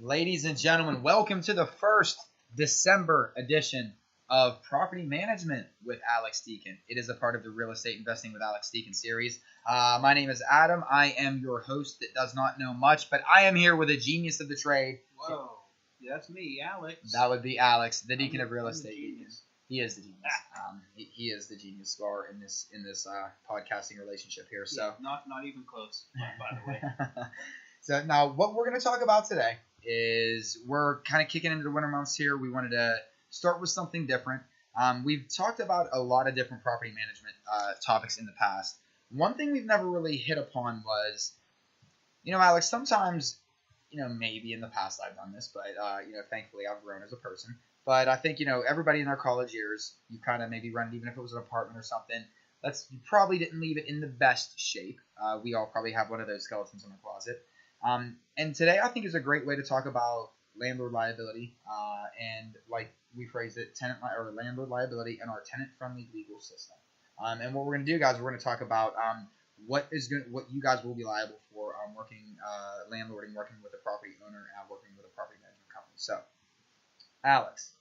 Ladies and gentlemen, welcome to the first December edition of Property Management with Alex Deacon. It is a part of the Real Estate Investing with Alex Deacon series. My name is Adam. I am your host that does not know much, but I am here with a genius of the trade. Whoa, yeah, that's me, Alex. That would be Alex, the Deacon of Real Estate. Genius. He is the genius. He is the genius star in this podcasting relationship here. So yeah, not even close, by the way. So now what we're going to talk about today is we're kind of kicking into the winter months here. We wanted to start with something different. We've talked about a lot of different property management topics in the past. One thing we've never really hit upon was, Alex, sometimes, maybe in the past I've done this, but, thankfully I've grown as a person. But I think, everybody in their college years, you kind of maybe run it, even if it was an apartment or something, you probably didn't leave it in the best shape. We all probably have one of those skeletons in our closet. And today I think is a great way to talk about landlord liability and, like we phrase it, landlord liability and our tenant-friendly legal system. And what we're going to do, guys, we're going to talk about what you guys will be liable for working landlording, working with a property owner, and working with a property management company. So, Alex,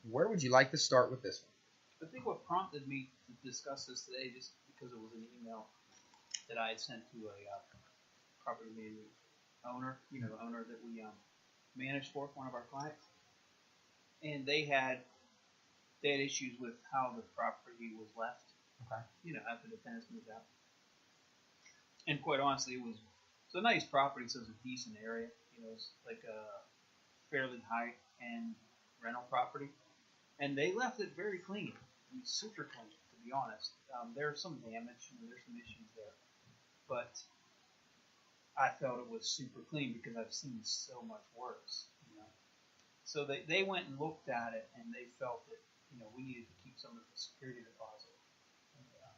where would you like to start with this one? I think what prompted me to discuss this today, just because it was an email that I had sent to a property management owner, owner that we managed for one of our clients, and they had issues with how the property was left. Okay. After the tenants moved out, and quite honestly, it's a nice property, so it's a decent area. It's like a fairly high-end rental property, and they left it very clean. I mean, super clean, to be honest. There's some damage, there's some issues there, but I felt it was super clean because I've seen so much worse. So they went and looked at it, and they felt that we needed to keep some of the security deposit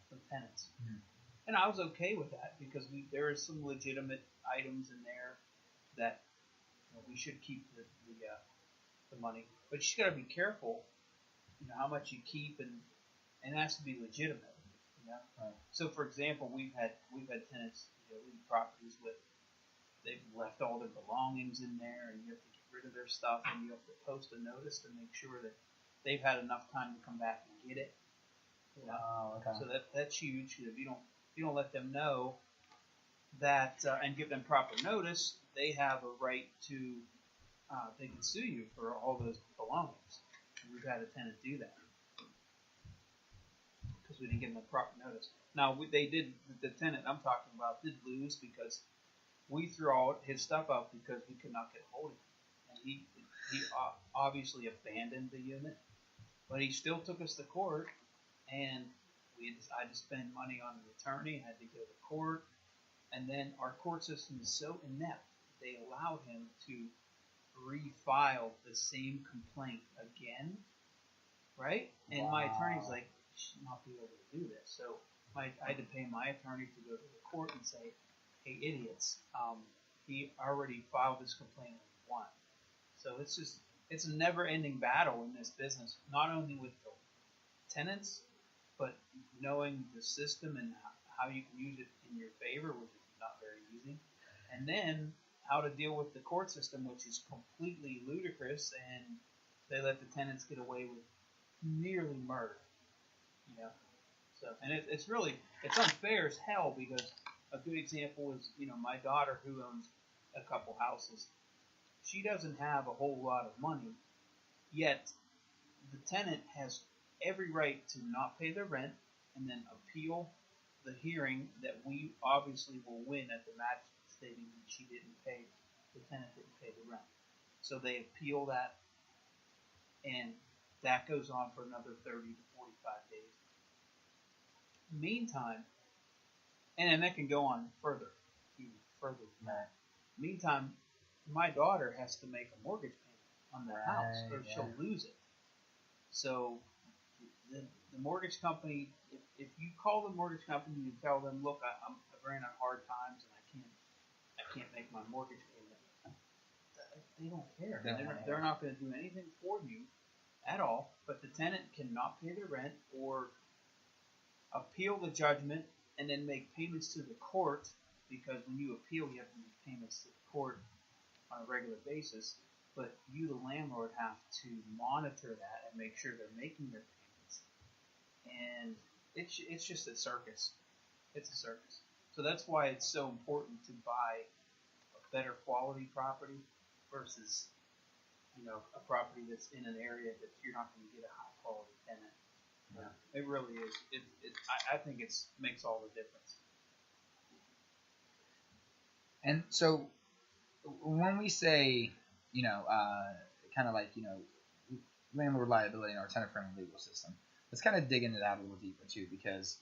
from tenants. Mm-hmm. And I was okay with that because there is some legitimate items in there that we should keep the money, but you got to be careful. How much you keep, and it has to be legitimate. Right. So, for example, we've had tenants leave properties with, they've left all their belongings in there, and you have to get rid of their stuff, and you have to post a notice to make sure that they've had enough time to come back and get it. Okay. So that's huge. If you don't let them know that and give them proper notice, they have a right to they can sue you for all those belongings. We've had a tenant do that because we didn't give them the proper notice. Now, the tenant I'm talking about did lose because we threw all his stuff out because we could not get a hold of him. And he obviously abandoned the unit, but he still took us to court, and I had to spend money on an attorney, had to go to court, and then our court system is so inept, they allowed him to refile the same complaint again, right? And my attorney's like, you should not be able to do this. So I had to pay my attorney to go to the court and say, hey, idiots, he already filed this complaint and won. So it's a never-ending battle in this business, not only with the tenants, but knowing the system and how you can use it in your favor, which is not very easy, and then how to deal with the court system, which is completely ludicrous, and they let the tenants get away with nearly murder. So, and it's unfair as hell, because a good example is, my daughter, who owns a couple houses, she doesn't have a whole lot of money, yet the tenant has every right to not pay their rent and then appeal the hearing that we obviously will win at the magistrate, stating that the tenant didn't pay the rent. So they appeal that, and that goes on for another 30 to 45 days. Meantime, and that can go on even further than that. Meantime, my daughter has to make a mortgage payment on the house, or she'll lose it. So the mortgage company, if you call the mortgage company and tell them, look, I'm ran out hard times and I can't make my mortgage payment, they don't care. They're not going to do anything for you at all. But the tenant cannot pay their rent or appeal the judgment and then make payments to the court, because when you appeal, you have to make payments to the court on a regular basis, but you, the landlord, have to monitor that and make sure they're making their payments. And it's just a circus. It's a circus. So that's why it's so important to buy a better quality property versus, a property that's in an area that you're not going to get a high quality tenant. Yeah. It really is. I think it makes all the difference. And so when we say, kind of like, landlord liability in our tenant-friendly legal system, let's kind of dig into that a little deeper too, because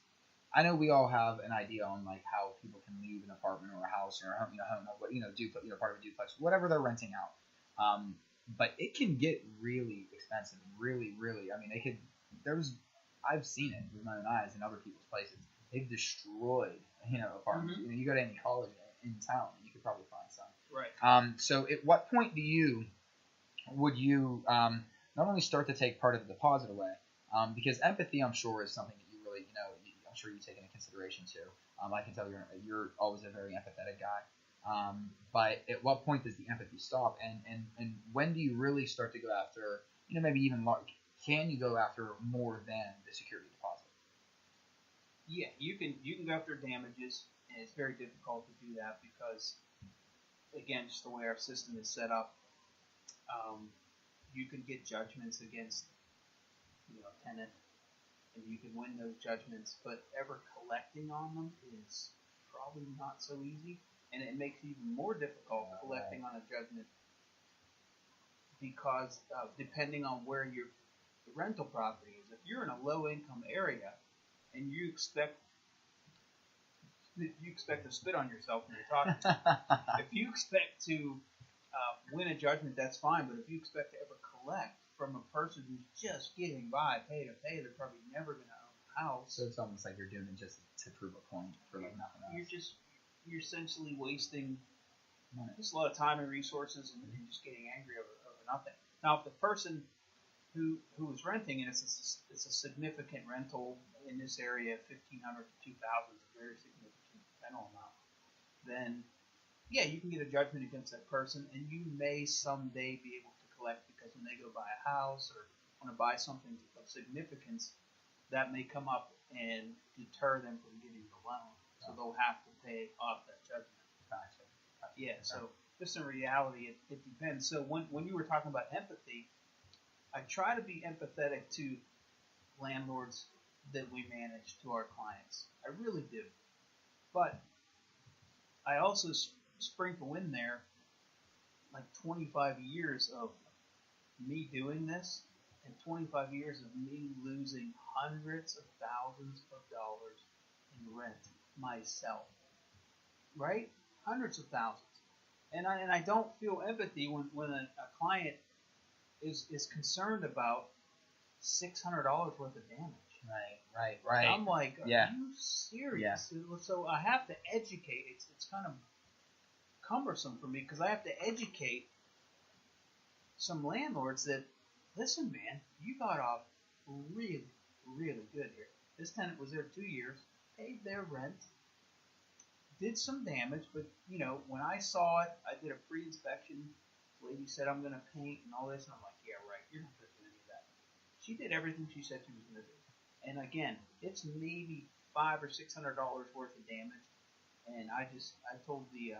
I know we all have an idea on like how people can leave an apartment or a house or a home, duplex, part of a duplex, whatever they're renting out. But it can get really expensive, really, really. I mean, I've seen it with my own eyes in other people's places. They've destroyed, apartments. Mm-hmm. You go to any college in town, and you could probably find some. Right. So at what point would you not only start to take part of the deposit away, because empathy, I'm sure, is something that you really, I'm sure you take into consideration too. I can tell you're always a very empathetic guy. But at what point does the empathy stop, and when do you really start to go after, maybe even can you go after more than the security deposit? Yeah, you can go after damages, and it's very difficult to do that because, again, just the way our system is set up, you can get judgments against, a tenant, and you can win those judgments, but ever collecting on them is probably not so easy, and it makes it even more difficult collecting on a judgment because depending on where your rental property is. If you're in a low-income area and you expect to spit on yourself when you're talking, if you expect to win a judgment, that's fine, but if you expect to ever collect from a person who's just getting by, pay to pay, they're probably never going to own a house. So it's almost like you're doing it just to prove a point for like nothing else. You're essentially wasting just a lot of time and resources and just getting angry over nothing. Now, if the person who is renting, and it's a significant rental in this area, $1,500 to $2,000 is a very significant rental amount, then yeah, you can get a judgment against that person, and you may someday be able to collect because when they go buy a house or want to buy something of significance, that may come up and deter them from getting the loan. So they'll have to pay off that judgment. Gotcha. Yeah, so just in reality, it depends. So when you were talking about empathy, I try to be empathetic to landlords that we manage, to our clients. I really do. But I also sprinkle in there like 25 years of me doing this and 25 years of me losing hundreds of thousands of dollars in rent myself. Right? Hundreds of thousands. And I don't feel empathy when a client is concerned about $600 worth of damage. Right. I'm like, are you serious? Yeah. So I have to educate. It's kind of cumbersome for me because I have to educate some landlords that, listen, man, you got off really, really good here. This tenant was there 2 years, paid their rent, did some damage, but, when I saw it, I did a pre-inspection. The lady said, I'm going to paint and all this, and I'm like, yeah, right, you're not going to do any of that. She did everything she said she was going to do. And again, it's maybe $500 or $600 worth of damage, and I told the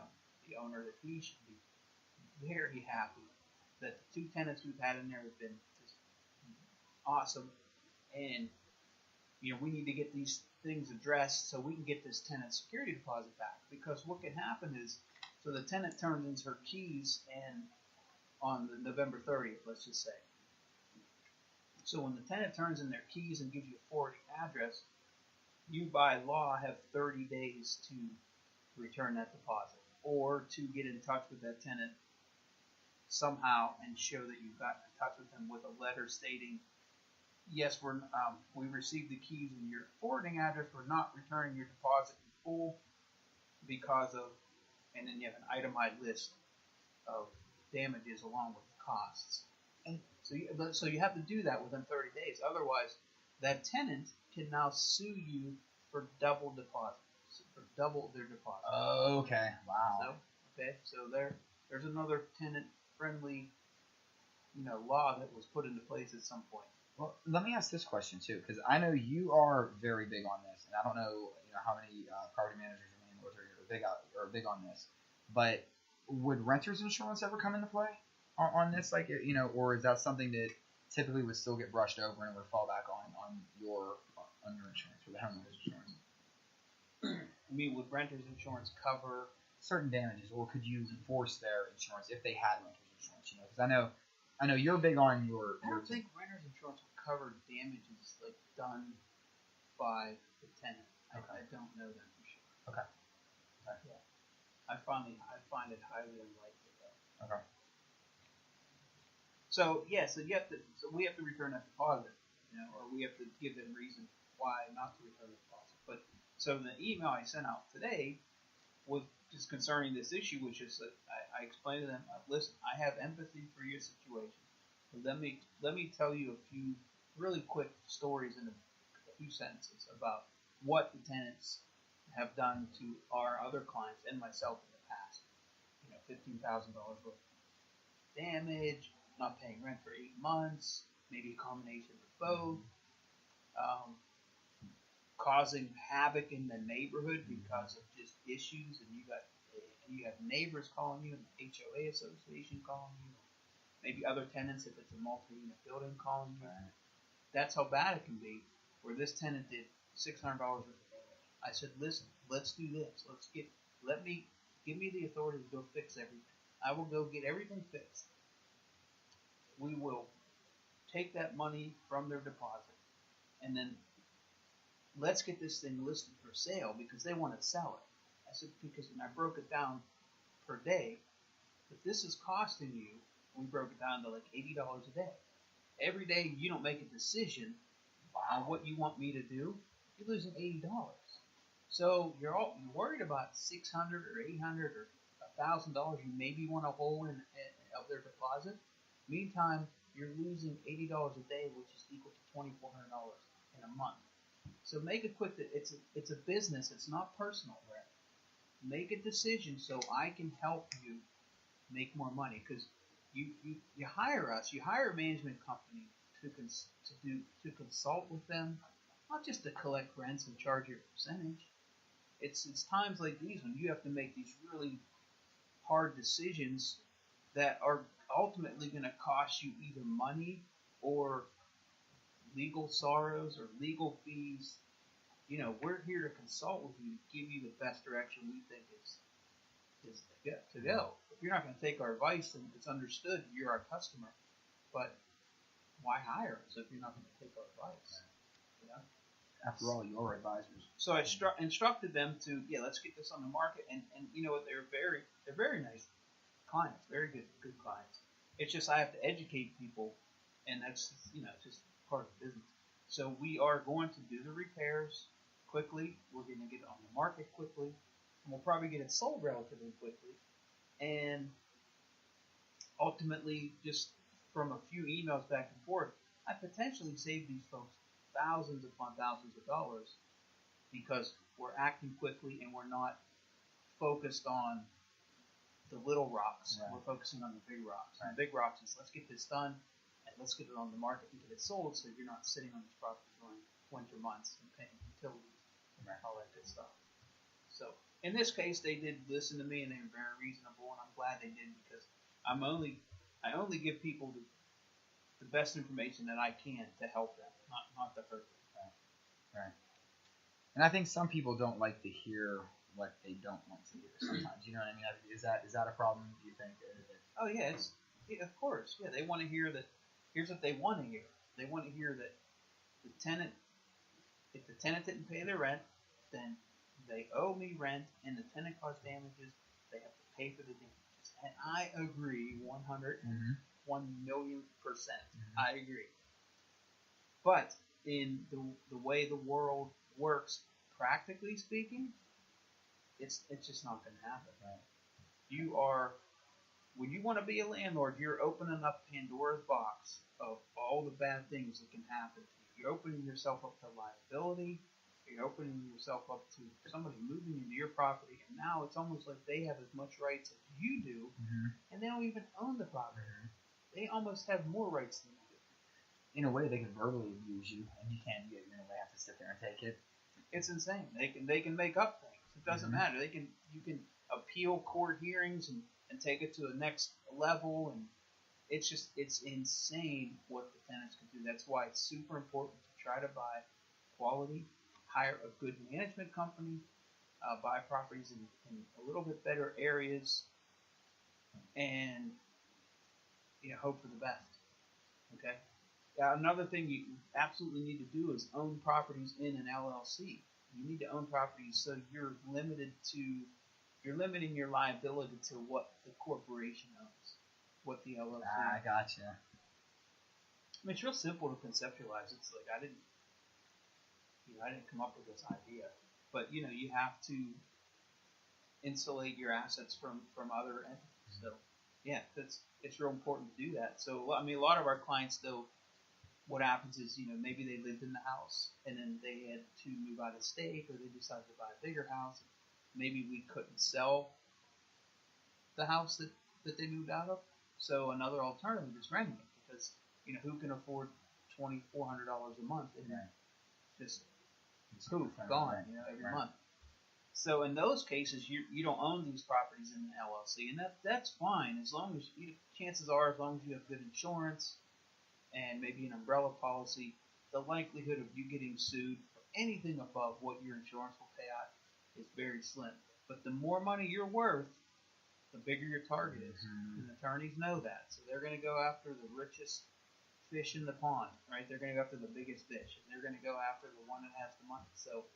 owner that he should be very happy that the 2 tenants we've had in there have been just awesome, and we need to get these things addressed so we can get this tenant security deposit back, because what can happen is, so the tenant turns in her keys and on the November 30th, let's just say. So when the tenant turns in their keys and gives you a forwarding address, you by law have 30 days to return that deposit or to get in touch with that tenant somehow and show that you've gotten in touch with them with a letter stating, yes, we received the keys and your forwarding address. We're not returning your deposit in full because of, and then you have an itemized list of damages along with the costs. And so you have to do that within 30 days. Otherwise, that tenant can now sue you for double deposit, for double their deposit. Okay. Wow. So they're There's another tenant-friendly, law that was put into place at some point. Well, let me ask this question too, because I know you are very big on this, and I don't know, how many property managers or landlords are big on this. But would renters insurance ever come into play on this, or is that something that typically would still get brushed over and would fall back on your insurance or the homeowner's insurance? I mean, would renters insurance cover certain damages, or could you enforce their insurance if they had renters insurance? Because I know you're big on your. I don't think renters insurance will cover damages like done by the tenant. Okay. I don't know that for sure. Okay. Yeah. I find it highly unlikely though. Okay. So we have to return that deposit, or we have to give them reason why not to return the deposit. But so the email I sent out today was just concerning this issue, which is that I explained to them, listen, I have empathy for your situation. Let me tell you a few really quick stories in a few sentences about what the tenants have done to our other clients and myself in the past. $15,000 worth of damage, not paying rent for 8 months, maybe a combination of both, causing havoc in the neighborhood because of just issues, and you have neighbors calling you, and the HOA association calling you, maybe other tenants if it's a multi-unit building calling you. That's how bad it can be. Where this tenant did $600 worth of damage. I said, listen, let's do this. Give me the authority to go fix everything. I will go get everything fixed. We will take that money from their deposit, and then let's get this thing listed for sale because they want to sell it. I said, and I broke it down per day. If this is costing you, we broke it down to like $80 a day. Every day you don't make a decision on what you want me to do, you're losing $80. So you're worried about $600 or $800 or $1,000 you maybe want to hold of their deposit. Meantime, you're losing $80 a day, which is equal to $2,400 in a month. So make it quick that it's a business. It's not personal. Right? Make a decision so I can help you make more money, because you hire us. You hire a management company to consult with them, not just to collect rents and charge your percentage. It's times like these when you have to make these really hard decisions that are ultimately going to cost you either money or legal sorrows or legal fees. We're here to consult with you, give you the best direction we think is to go. If you're not going to take our advice, then it's understood you're our customer. But why hire us if you're not going to take our advice? After all, you're advisors. So I instructed them to let's get this on the market, and you know what, they're very nice clients, very good clients. It's just I have to educate people, and that's just part of the business. So we are going to do the repairs quickly. We're going to get it on the market quickly, and we'll probably get it sold relatively quickly. And ultimately, just from a few emails back and forth, I potentially saved these folks thousands upon thousands of dollars because we're acting quickly and we're not focused on the little rocks. Right. We're focusing on the big rocks. Right. And the big rocks is let's get this done and let's get it on the market and get it sold so you're not sitting on these properties during winter months and paying utilities and all that good stuff. So in this case, they did listen to me and they were very reasonable, and I'm glad they did, because I only give people the best information that I can to help them, not to hurt them. Right. And I think some people don't like to hear what they don't want to hear sometimes. You know what I mean? Is that a problem, do you think? Oh, yeah, of course. Yeah, they want to hear that. Here's what they want to hear. They want to hear that if the tenant didn't pay their rent, then they owe me rent, and the tenant caused damages, they have to pay for the damages. And I agree 1,000,000%. I agree. But in the way the world works, practically speaking, it's just not going to happen. Right? When you want to be a landlord, you're opening up Pandora's box of all the bad things that can happen to you. You're opening yourself up to liability. you're opening yourself up to somebody moving into your property, and now it's almost like they have as much rights as you do, and they don't even own the property. They almost have more rights than you do. In a way, they can verbally abuse you, and you can't do it. You're gonna have to sit there and take it. It's insane. They can make up things. It doesn't matter. You can appeal court hearings and take it to the next level, and it's insane what the tenants can do. That's why it's super important to try to buy quality, hire a good management company, buy properties in a little bit better areas, and hope for the best. Okay. Another thing you absolutely need to do is own properties in an LLC. You need to own properties so you're limiting your liability to what the corporation owns, what the LLC. I gotcha. I mean, it's real simple to conceptualize. It's like I didn't come up with this idea, but you have to insulate your assets from other entities. So yeah, it's real important to do that. So I mean, a lot of our clients though, what happens is maybe they lived in the house and then they had to move out of state, or they decided to buy a bigger house. Maybe we couldn't sell the house that they moved out of. So another alternative is renting it, because who can afford $2,400 a month and just poof, gone every month. So in those cases, you don't own these properties in the LLC, and that's fine as long as chances are, as long as you have good insurance and maybe an umbrella policy, the likelihood of you getting sued for anything above what your insurance will pay out is very slim. But the more money you're worth, the bigger your target is, and attorneys know that, so they're going to go after the richest fish in the pond, right? They're going to go after the biggest fish, and they're going to go after the one that has the money. So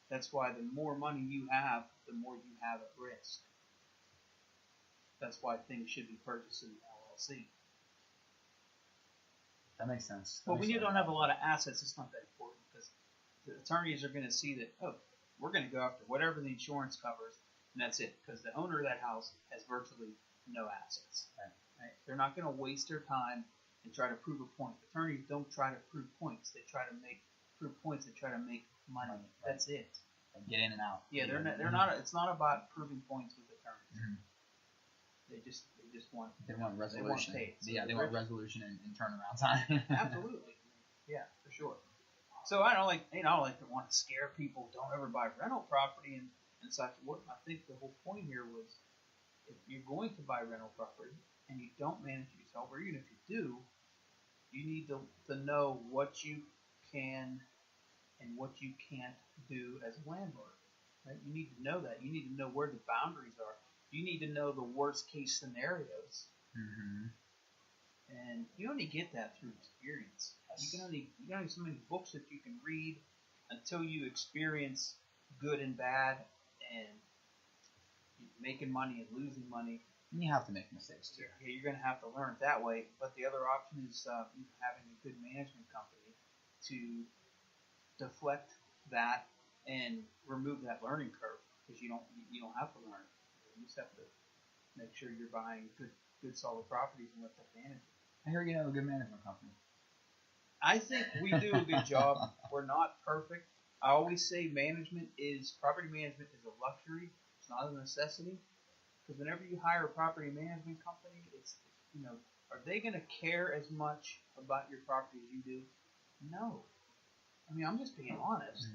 that's why the more money you have, the more you have at risk. That's why things should be purchased in the LLC. That makes sense. But when you don't have a lot of assets, it's not that important, because the attorneys are going to see that, we're going to go after whatever the insurance covers, and that's it, because the owner of that house has virtually no assets. Right? They're not going to waste their time and try to prove a point. Attorneys don't try to prove points. They try to prove points. They try to make money. Right. That's it. And get in and out. Yeah, they're not. It's not about proving points with attorneys. They just want. They want resolution. They want paid. So they want resolution and turnaround time. Absolutely. Yeah, for sure. So I don't like to want to scare people. Don't ever buy rental property and such. What I think the whole point here was, if you're going to buy rental property and you don't manage it yourself, or even if you do, you need to know what you can and what you can't do as a landlord. Right? You need to know that. You need to know where the boundaries are. You need to know the worst case scenarios. And you only get that through experience. You can only so many books that you can read until you experience good and bad, and making money and losing money. And you have to make mistakes too. Yeah, you're going to have to learn it that way. But the other option is having a good management company to deflect that and remove that learning curve, because you don't have to learn it. You just have to make sure you're buying good solid properties and let them manage it. I hear you have a good management company. I think we do a good job. We're not perfect. I always say property management is a luxury. It's not a necessity. Because whenever you hire a property management company, it's are they going to care as much about your property as you do? No. I mean, I'm just being honest.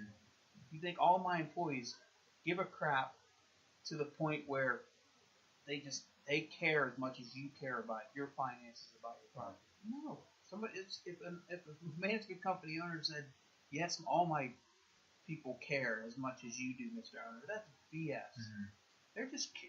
You think all my employees give a crap to the point where they care as much as you care about your finances, about your property? No. If a management company owner said, yes, all my people care as much as you do, Mr. Owner, that's BS.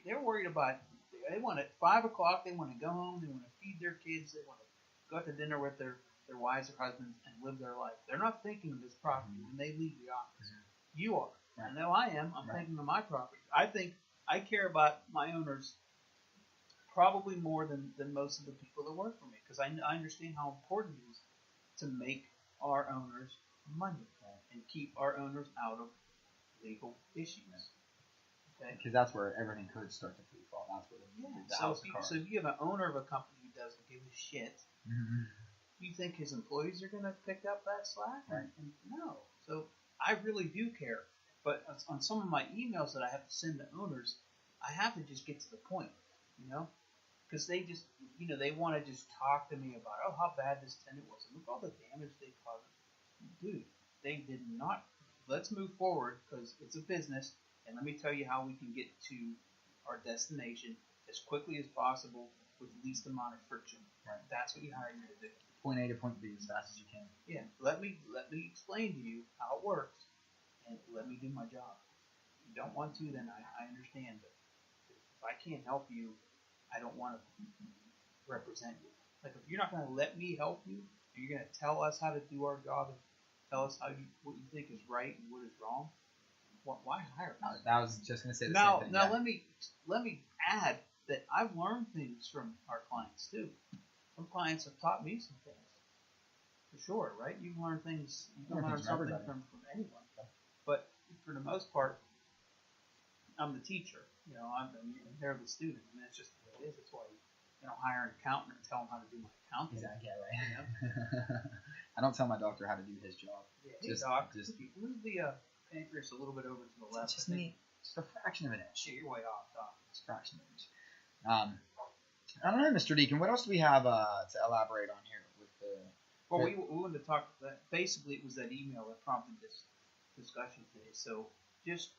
They're worried about, they want at 5 o'clock, they want to go home, they want to feed their kids, they want to go out to dinner with their wives or husbands and live their life. They're not thinking of this property when they leave the office. You are. I know I am. I'm thinking of my property. I think I care about my owners probably more than most of the people that work for me, because I understand how important it is to make our owners money and keep our owners out of legal issues. Okay? Because that's where everything could start to free fall. That's where so if you have an owner of a company who doesn't give a shit, you think his employees are going to pick up that slack? Right. No. So I really do care. But on some of my emails that I have to send to owners, I have to just get to the point, because they just, they want to just talk to me about, oh, how bad this tenant was, and look all the damage they caused. Dude, they did not. Let's move forward because it's a business, and let me tell you how we can get to our destination as quickly as possible with the least amount of friction. Right. That's what you hire me to do. Point A to point B as fast as you can. Yeah. Let me explain to you how it works, and let me do my job. If you don't want to, then I understand. But if I can't help you, I don't want to represent you. Like, if you're not going to let me help you, and you're going to tell us how to do our job and tell us what you think is right and what is wrong, why hire us? I was just going to say the same thing. Now let me add that I've learned things from our clients too. Some clients have taught me some things. For sure, right? You can learn things. You can learn something from anyone. But for the most part, I'm the teacher. I'm they're the student. I mean, it's just what it is. That's why you don't hire an accountant and tell them how to do my accounting. Exactly. Yeah, right. I don't tell my doctor how to do his job. Yeah, hey, doc, just move the pancreas a little bit over to the left. Just a fraction of an inch. Yeah, you're way off, doc. Just a fraction of an inch. I don't know, Mr. Deacon. What else do we have to elaborate on here with the? Well, we wanted to talk. Basically, it was that email that prompted this discussion today. So just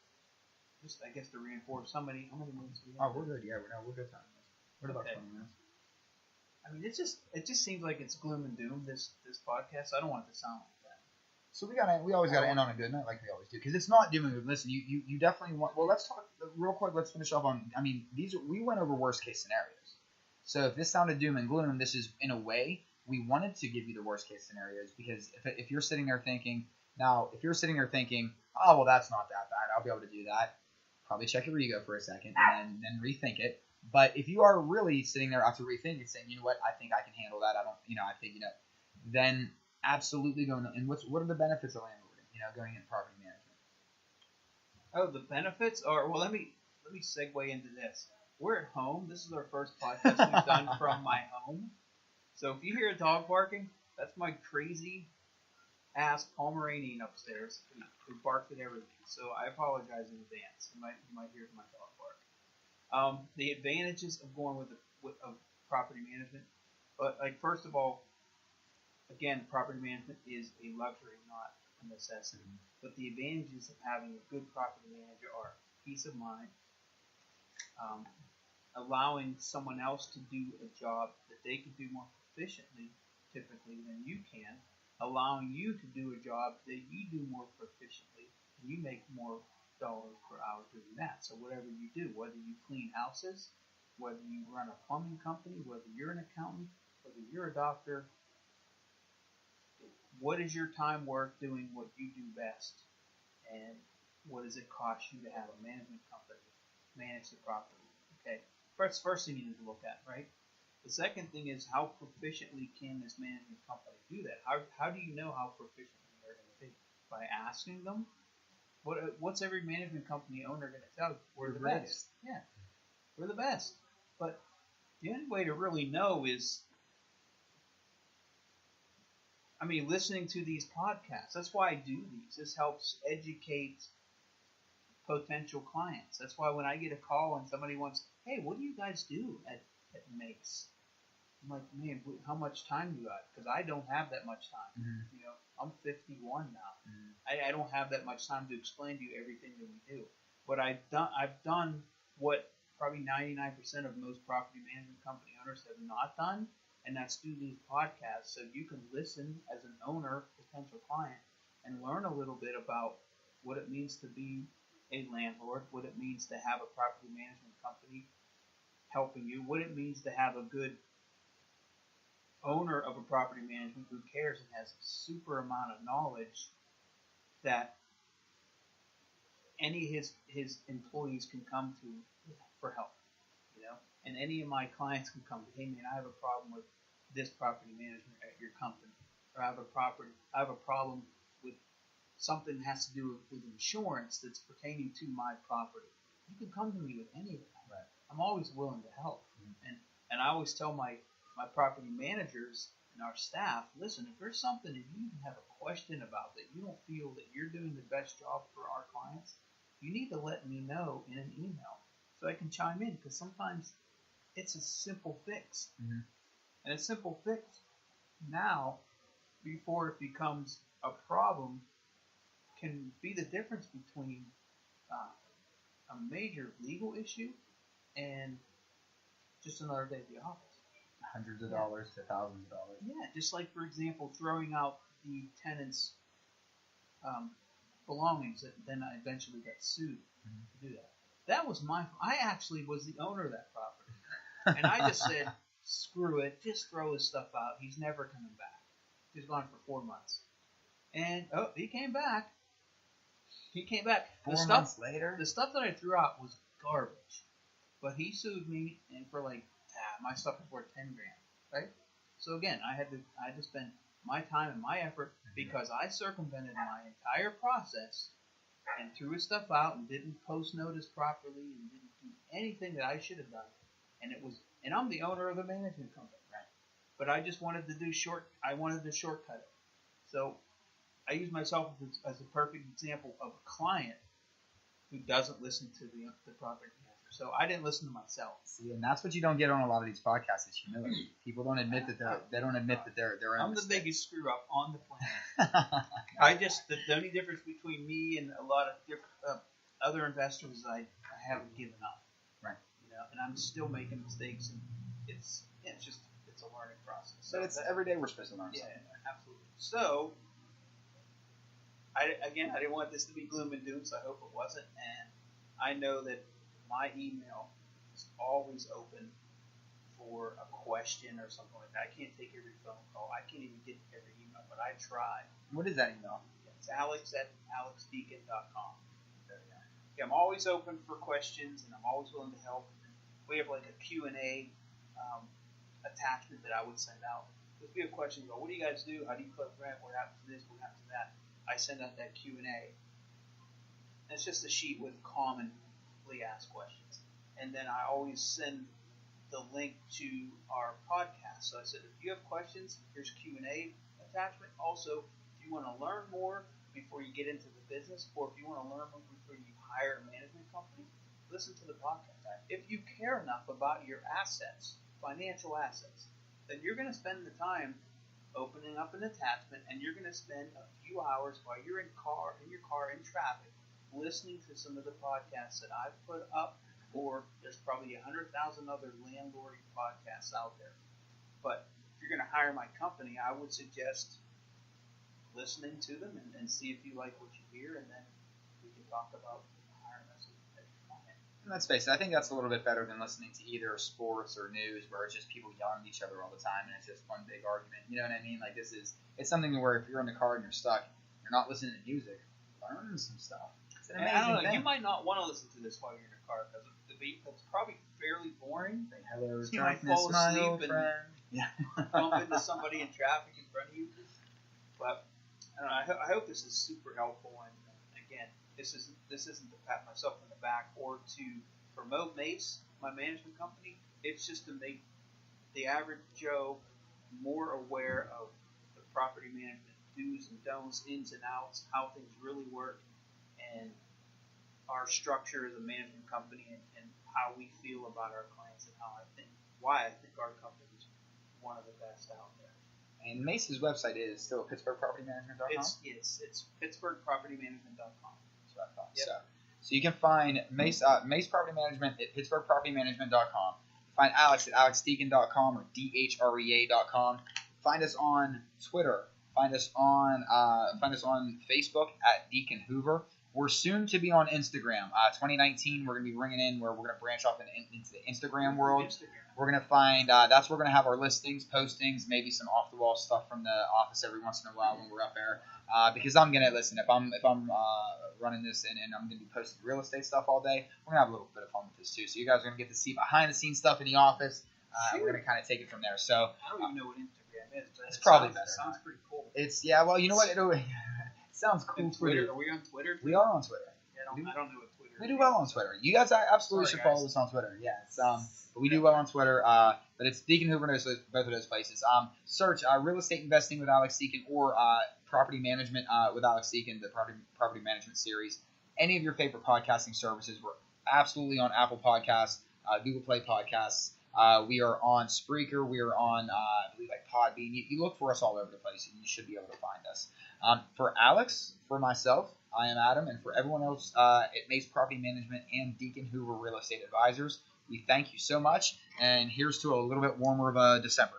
I guess to reinforce, how many minutes do we have? Oh, we're good. Yeah, we're good time. What about 20 minutes? I mean, it just seems like it's gloom and doom. This podcast. I don't want it to sound like that. So we always gotta end on a good note, like we always do, because it's not doom and gloom. Listen, you definitely want. Well, let's talk real quick. Let's finish up on. I mean, we went over worst case scenarios. So if this sounded doom and gloom, this is in a way we wanted to give you the worst case scenarios, because if you're sitting there thinking, oh well, that's not that bad, I'll be able to do that. Probably check your ego for a second and then rethink it. But if you are really sitting there after rethinking, saying, you know what, I think I can handle that. I don't, I think, then absolutely go. And what are the benefits of landlording? Going into property management. Oh, the benefits are, well, let me segue into this. We're at home. This is our first podcast we've done from my home. So if you hear a dog barking, that's my crazy ass Pomeranian upstairs who barks at everything. So I apologize in advance. You might hear my dog bark. The advantages of going with property management, but first of all, again, property management is a luxury, not a necessity. But the advantages of having a good property manager are peace of mind, allowing someone else to do a job that they can do more proficiently, typically, than you can, allowing you to do a job that you do more proficiently, and you make more dollars per hour doing that. So whatever you do, whether you clean houses, whether you run a plumbing company, whether you're an accountant, whether you're a doctor, what is your time worth doing what you do best? And what does it cost you to have a management company manage the property? Okay, first thing you need to look at, right? The second thing is, how proficiently can this management company do that? How do you know how proficient they're going to be? By asking them? What's every management company owner going to tell you? We're the best. Yeah, we're the best. But the only way to really know is, listening to these podcasts. That's why I do these. This helps educate potential clients. That's why when I get a call and somebody wants, hey, what do you guys do at MACE? I'm like, man, how much time you got? Because I don't have that much time. Mm-hmm. I'm 51 now. Mm-hmm. I don't have that much time to explain to you everything that we do. But I've done what probably 99% of most property management company owners have not done, and that's do these podcasts so you can listen as an owner, potential client, and learn a little bit about what it means to be a landlord, what it means to have a property management company helping you, what it means to have a good owner of a property management who cares and has a super amount of knowledge that any of his employees can come to for help, and any of my clients can come to, hey man, I have a problem with this property management at your company, or I have a problem with something that has to do with insurance that's pertaining to my property. You can come to me with any of that. Right. I'm always willing to help. And I always tell my property managers and our staff, listen, if there's something that you have a question about that you don't feel that you're doing the best job for our clients, you need to let me know in an email so I can chime in, because sometimes it's a simple fix. Mm-hmm. And a simple fix now, before it becomes a problem, can be the difference between a major legal issue and just another day at the office. Hundreds of dollars to thousands of dollars. Yeah, just like, for example, throwing out the tenant's belongings that then I eventually got sued to do that. That was I actually was the owner of that property. And I just said, screw it, just throw his stuff out. He's never coming back. He's gone for 4 months. And, he came back. He came back. 4 months later? The stuff that I threw out was garbage. But he sued me, and for my stuff was worth $10,000, right? So again, I had to spend my time and my effort because I circumvented my entire process and threw his stuff out and didn't post notice properly and didn't do anything that I should have done. And I'm the owner of the management company, right? But I just wanted to I wanted to shortcut it. So I use myself as a perfect example of a client who doesn't listen to the property manager. So I didn't listen to myself. See, and that's what you don't get on a lot of these podcasts is humility. People don't admit that they're I'm the biggest screw up on the planet. The only difference between me and a lot of different other investors is I haven't given up. Right. And I'm still making mistakes, and it's a learning process. So but it's every day we're supposed to learn something. Yeah, absolutely. So I didn't want this to be gloom and doom, so I hope it wasn't. And I know that my email is always open for a question or something like that. I can't take every phone call. I can't even get every email, but I try. What is that email? It's alex@alexdeacon.com. Yeah, I'm always open for questions, and I'm always willing to help. We have like a Q&A attachment that I would send out. If we have questions about what do you guys do, how do you collect rent, what happens to this, what happens to that, I send out that Q&A. And it's just a sheet with commonly asked questions. And then I always send the link to our podcast. So I said, if you have questions, here's a Q&A attachment. Also, if you want to learn more before you get into the business, or if you want to learn more before you hire a management company, listen to the podcast. If you care enough about your assets, financial assets, then you're going to spend the time opening up an attachment, and you're going to spend a few hours while you're in your car in traffic, listening to some of the podcasts that I've put up, or there's probably 100,000 other landlording podcasts out there. But if you're going to hire my company, I would suggest listening to them and see if you like what you hear, and then we can talk about hiring us as your client. And let's face it, I think that's a little bit better than listening to either sports or news where it's just people yelling at each other all the time and it's just one big argument. You know what I mean? Like it's something where if you're in the car and you're stuck, you're not listening to music, learn some stuff. It's an amazing I don't know, thing. you might not want to listen to this while you're in the car because it's probably fairly boring. Say hello, you might darkness, fall my asleep old and friend. bump into somebody in traffic in front of you. But I hope this is super helpful. And again, this isn't to pat myself on the back or to promote MACE, my management company. It's just to make the average Joe more aware of the property management do's and don'ts, ins and outs, how things really work, and our structure as a management company, and how we feel about our clients, and why I think our company is one of the best out there. And Mace's website is still PittsburghPropertyManagement.com? It's PittsburghPropertyManagement.com. That's what I thought. Yep. So you can find Mace Property Management at PittsburghPropertyManagement.com. Find Alex at AlexDeacon.com or DHREA.com. Find us on Twitter. Find us on Facebook at Deacon-Hoover. We're soon to be on Instagram. 2019, we're going to be bringing in where we're going to branch off into the Instagram world. We're going to find that's where we're going to have our listings, postings, maybe some off-the-wall stuff from the office every once in a while when we're up there. Because I'm going to listen. If I'm running this and I'm going to be posting real estate stuff all day, we're going to have a little bit of fun with this too. So you guys are going to get to see behind-the-scenes stuff in the office. We're going to kind of take it from there. So I don't even know what Instagram is. But it's probably better. It sounds pretty cool. Well, you know what? It sounds cool. Twitter. Are we on Twitter? We are on Twitter. Yeah, I don't know what Twitter is. We do well on Twitter. You guys absolutely should follow us on Twitter. Yeah, it's but we do well on Twitter. But it's Deacon-hoover knows both of those places. Search real estate investing with Alex Deacon or property management with Alex Deacon, the property management series. Any of your favorite podcasting services. We're absolutely on Apple Podcasts, Google Play Podcasts. We are on Spreaker. We are on, I believe, like Podbean. You look for us all over the place, and you should be able to find us. For Alex, for myself, I am Adam, and for everyone else at MACE Property Management and Deacon-hoover Real Estate Advisors, we thank you so much, and here's to a little bit warmer of a December.